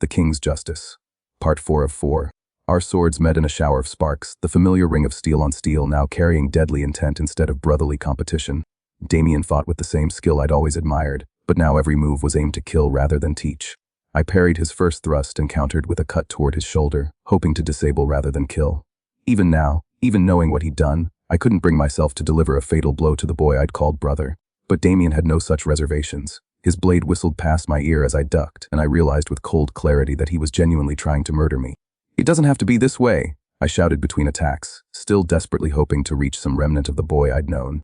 The King's Justice. Part 4 of 4. Our swords met in a shower of sparks, the familiar ring of steel on steel now carrying deadly intent instead of brotherly competition. Damien fought with the same skill I'd always admired, but now every move was aimed to kill rather than teach. I parried his first thrust and countered with a cut toward his shoulder, hoping to disable rather than kill. Even now, even knowing what he'd done, I couldn't bring myself to deliver a fatal blow to the boy I'd called brother. But Damien had no such reservations. His blade whistled past my ear as I ducked, and I realized with cold clarity that he was genuinely trying to murder me. "It doesn't have to be this way," I shouted between attacks, still desperately hoping to reach some remnant of the boy I'd known.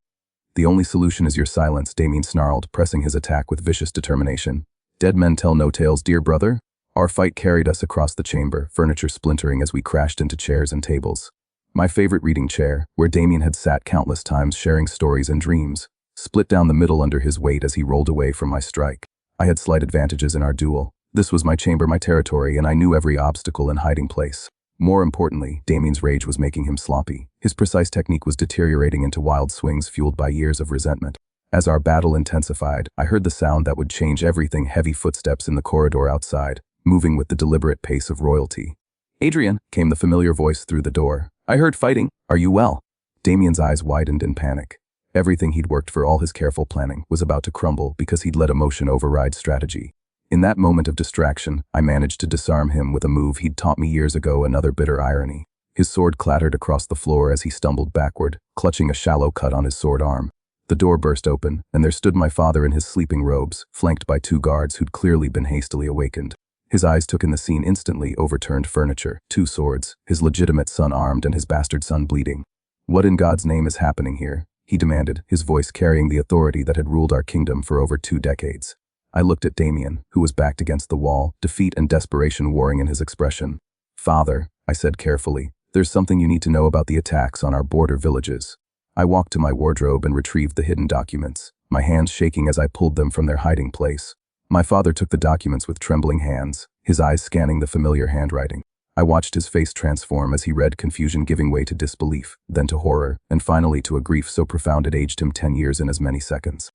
"The only solution is your silence," Damien snarled, pressing his attack with vicious determination. "Dead men tell no tales, dear brother." Our fight carried us across the chamber, furniture splintering as we crashed into chairs and tables. My favorite reading chair, where Damien had sat countless times sharing stories and dreams, split down the middle under his weight as he rolled away from my strike. I had slight advantages in our duel. This was my chamber, my territory, and I knew every obstacle and hiding place. More importantly, Damien's rage was making him sloppy. His precise technique was deteriorating into wild swings fueled by years of resentment. As our battle intensified, I heard the sound that would change everything: heavy footsteps in the corridor outside, moving with the deliberate pace of royalty. "Adrian," came the familiar voice through the door. "I heard fighting. Are you well?" Damien's eyes widened in panic. Everything he'd worked for, all his careful planning, was about to crumble because he'd let emotion override strategy. In that moment of distraction, I managed to disarm him with a move he'd taught me years ago, another bitter irony. His sword clattered across the floor as he stumbled backward, clutching a shallow cut on his sword arm. The door burst open, and there stood my father in his sleeping robes, flanked by two guards who'd clearly been hastily awakened. His eyes took in the scene instantly: overturned furniture, two swords, his legitimate son armed and his bastard son bleeding. "What in God's name is happening here?" he demanded, his voice carrying the authority that had ruled our kingdom for over 2 decades. I looked at Damien, who was backed against the wall, defeat and desperation warring in his expression. "Father," I said carefully, "there's something you need to know about the attacks on our border villages." I walked to my wardrobe and retrieved the hidden documents, my hands shaking as I pulled them from their hiding place. My father took the documents with trembling hands, his eyes scanning the familiar handwriting. I watched his face transform as he read, confusion giving way to disbelief, then to horror, and finally to a grief so profound it aged him 10 years in as many seconds.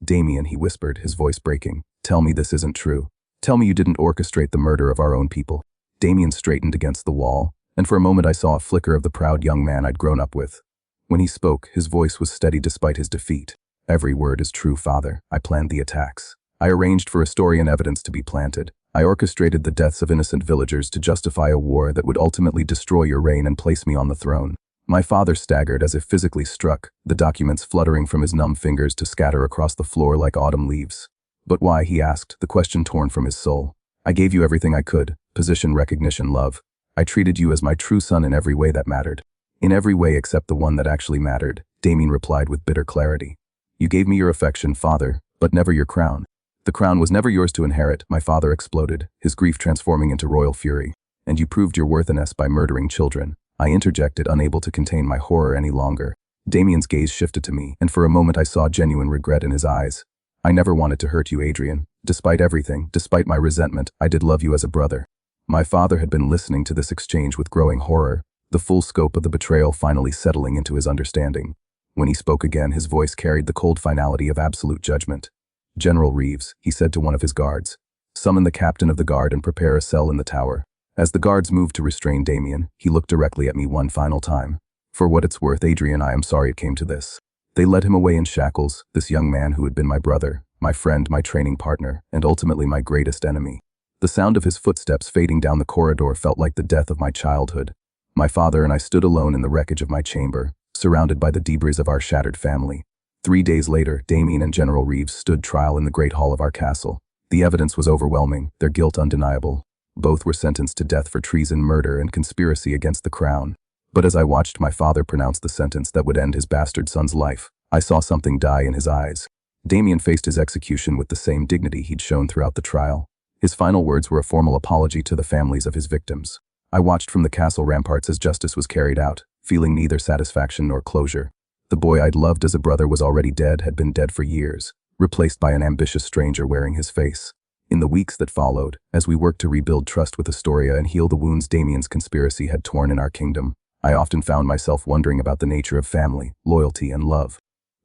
"Damien," he whispered, his voice breaking, "tell me this isn't true. Tell me you didn't orchestrate the murder of our own people." Damien straightened against the wall, and for a moment I saw a flicker of the proud young man I'd grown up with. When he spoke, his voice was steady despite his defeat. "Every word is true, father. I planned the attacks. I arranged for a story and evidence to be planted. I orchestrated the deaths of innocent villagers to justify a war that would ultimately destroy your reign and place me on the throne." My father staggered as if physically struck, the documents fluttering from his numb fingers to scatter across the floor like autumn leaves. "But why?" he asked, the question torn from his soul. "I gave you everything I could: position, recognition, love. I treated you as my true son in every way that mattered." "In every way except the one that actually mattered," Damien replied with bitter clarity. "You gave me your affection, father, but never your crown." "The crown was never yours to inherit," my father exploded, his grief transforming into royal fury. "And you proved your worthiness by murdering children." I interjected, unable to contain my horror any longer. Damien's gaze shifted to me, and for a moment I saw genuine regret in his eyes. "I never wanted to hurt you, Adrian. Despite everything, despite my resentment, I did love you as a brother." My father had been listening to this exchange with growing horror, the full scope of the betrayal finally settling into his understanding. When he spoke again, his voice carried the cold finality of absolute judgment. "General Reeves," he said to one of his guards, "summon the captain of the guard and prepare a cell in the tower." As the guards moved to restrain Damien, he looked directly at me one final time. "For what it's worth, Adrian, I am sorry it came to this." They led him away in shackles, this young man who had been my brother, my friend, my training partner, and ultimately my greatest enemy. The sound of his footsteps fading down the corridor felt like the death of my childhood. My father and I stood alone in the wreckage of my chamber, surrounded by the debris of our shattered family. 3 days later, Damien and General Reeves stood trial in the great hall of our castle. The evidence was overwhelming, their guilt undeniable. Both were sentenced to death for treason, murder, and conspiracy against the crown. But as I watched my father pronounce the sentence that would end his bastard son's life, I saw something die in his eyes. Damien faced his execution with the same dignity he'd shown throughout the trial. His final words were a formal apology to the families of his victims. I watched from the castle ramparts as justice was carried out, feeling neither satisfaction nor closure. The boy I'd loved as a brother was already dead, had been dead for years, replaced by an ambitious stranger wearing his face. In the weeks that followed, as we worked to rebuild trust with Astoria and heal the wounds Damien's conspiracy had torn in our kingdom, I often found myself wondering about the nature of family, loyalty, and love.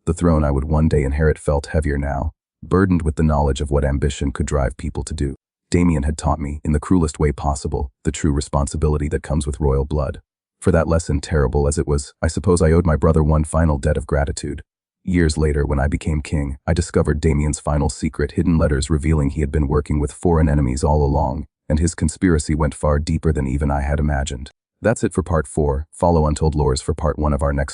The throne I would one day inherit felt heavier now, burdened with the knowledge of what ambition could drive people to do. Damien had taught me, in the cruelest way possible, the true responsibility that comes with royal blood. For that lesson, terrible as it was, I suppose I owed my brother one final debt of gratitude. Years later, when I became king, I discovered Damien's final secret, hidden letters revealing he had been working with foreign enemies all along, and his conspiracy went far deeper than even I had imagined. That's it for part 4. Follow Untold Lores for part 1 of our next